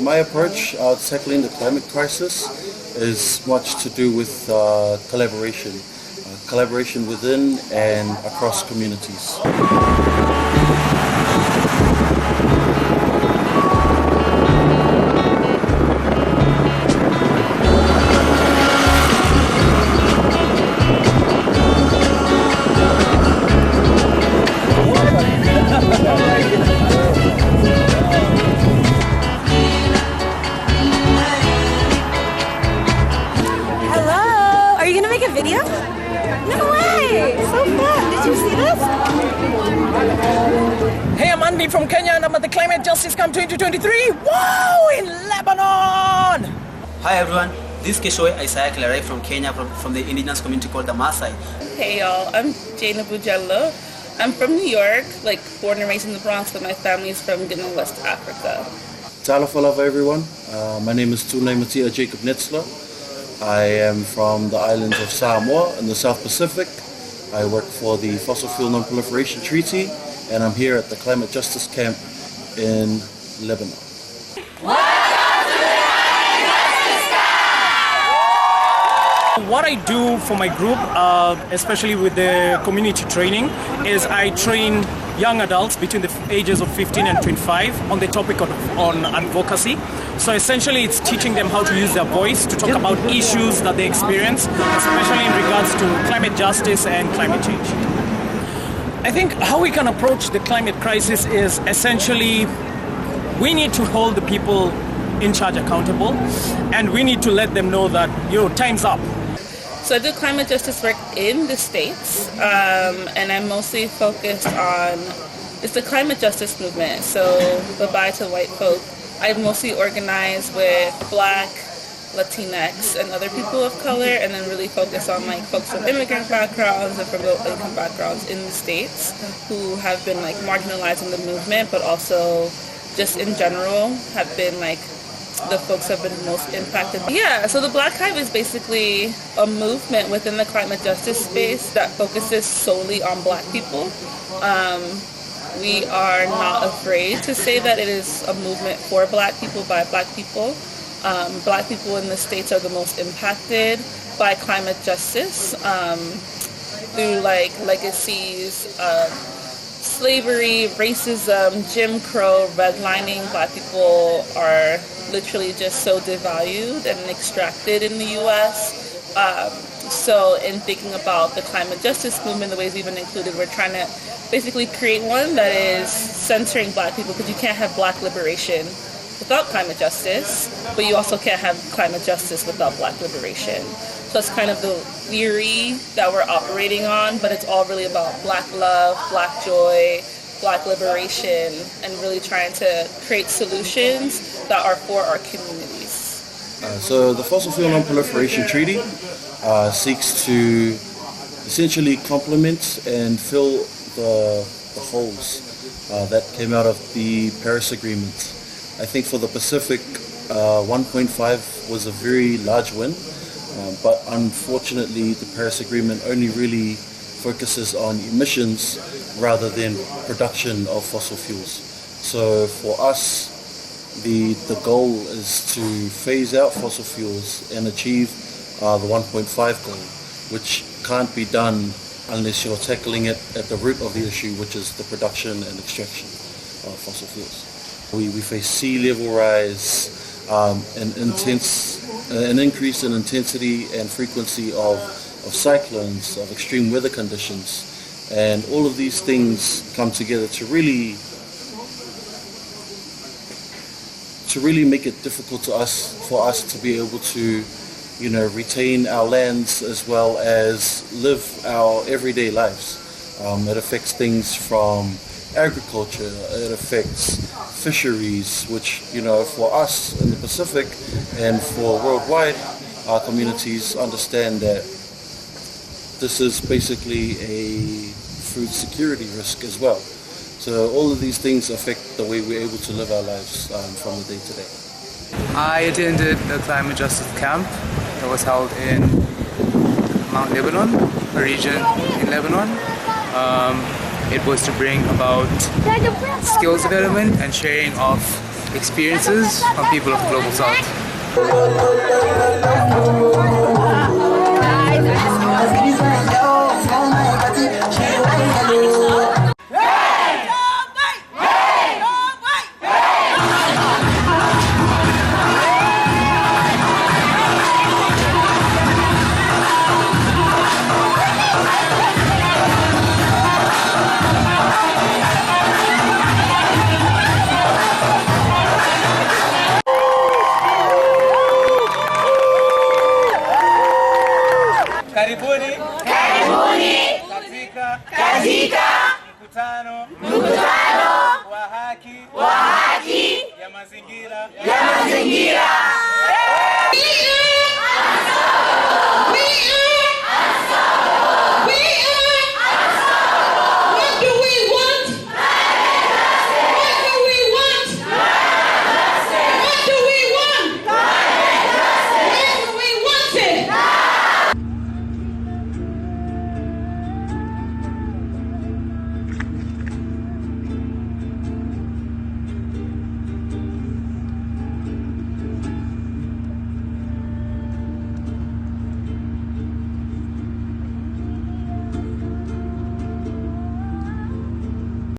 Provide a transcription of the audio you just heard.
my approach tackling the climate crisis is much to do with collaboration within and across communities. Video? No way! So fun! Did you see this? Hey, I'm Andy from Kenya and I'm at the Climate Justice Camp 2023. Wow! In Lebanon! Hi everyone, this is Keshoy Isaiah Clary from Kenya from the indigenous community called the Maasai. Hey y'all, I'm Jana Bujello. I'm from New York, born and raised in the Bronx, but my family is from Guinea, West Africa. Talafalava everyone, my name is Tunai Matia Jacob Netzler. I am from the islands of Samoa in the South Pacific. I work for the Fossil Fuel Non-Proliferation Treaty, and I'm here at the Climate Justice Camp in Lebanon. What I do for my group, especially with the community training, is I train young adults between the ages of 15 and 25 on the topic on advocacy. So essentially it's teaching them how to use their voice to talk about issues that they experience, especially in regards to climate justice and climate change. I think how we can approach the climate crisis is essentially we need to hold the people in charge accountable, and we need to let them know that, time's up. So I do climate justice work in the States, and I'm mostly focused on, it's the climate justice movement, so bye-bye to white folk. I mostly organize with Black, Latinx, and other people of color, and then really focus on folks from immigrant backgrounds and from low-income backgrounds in the States who have been marginalized in the movement, but also just in general have been the folks have been most impacted. Yeah, so the Black Hive is basically a movement within the climate justice space that focuses solely on Black people. We are not afraid to say that it is a movement for Black people, by Black people. Black people in the States are the most impacted by climate justice through legacies of slavery, racism, Jim Crow, redlining. Black people are literally just so devalued and extracted in the U.S. So in thinking about the climate justice movement, the ways we've been included, we're trying to basically create one that is centering Black people, because you can't have Black liberation without climate justice, but you also can't have climate justice without Black liberation. So that's kind of the theory that we're operating on, but it's all really about Black love, Black joy, Black liberation, and really trying to create solutions that are for our communities. So the Fossil Fuel Non-Proliferation Treaty seeks to essentially complement and fill the holes that came out of the Paris Agreement. I think for the Pacific, 1.5 was a very large win, but unfortunately the Paris Agreement only really focuses on emissions rather than production of fossil fuels. So for us, the goal is to phase out fossil fuels and achieve the 1.5 goal, which can't be done unless you're tackling it at the root of the issue, which is the production and extraction of fossil fuels. We face sea level rise, an increase in intensity and frequency of cyclones, of extreme weather conditions, and all of these things come together to really make it difficult for us to be able to retain our lands as well as live our everyday lives. It affects things from agriculture, it affects fisheries, which for us in the Pacific and for worldwide, our communities understand that this is basically a food security risk as well. So all of these things affect the way we're able to live our lives from the day to day. I attended the Climate Justice Camp that was held in Mount Lebanon, a region in Lebanon. It was to bring about skills development and sharing of experiences from people of the Global South. Karibuni katika mkutano wa haki ya mazingira.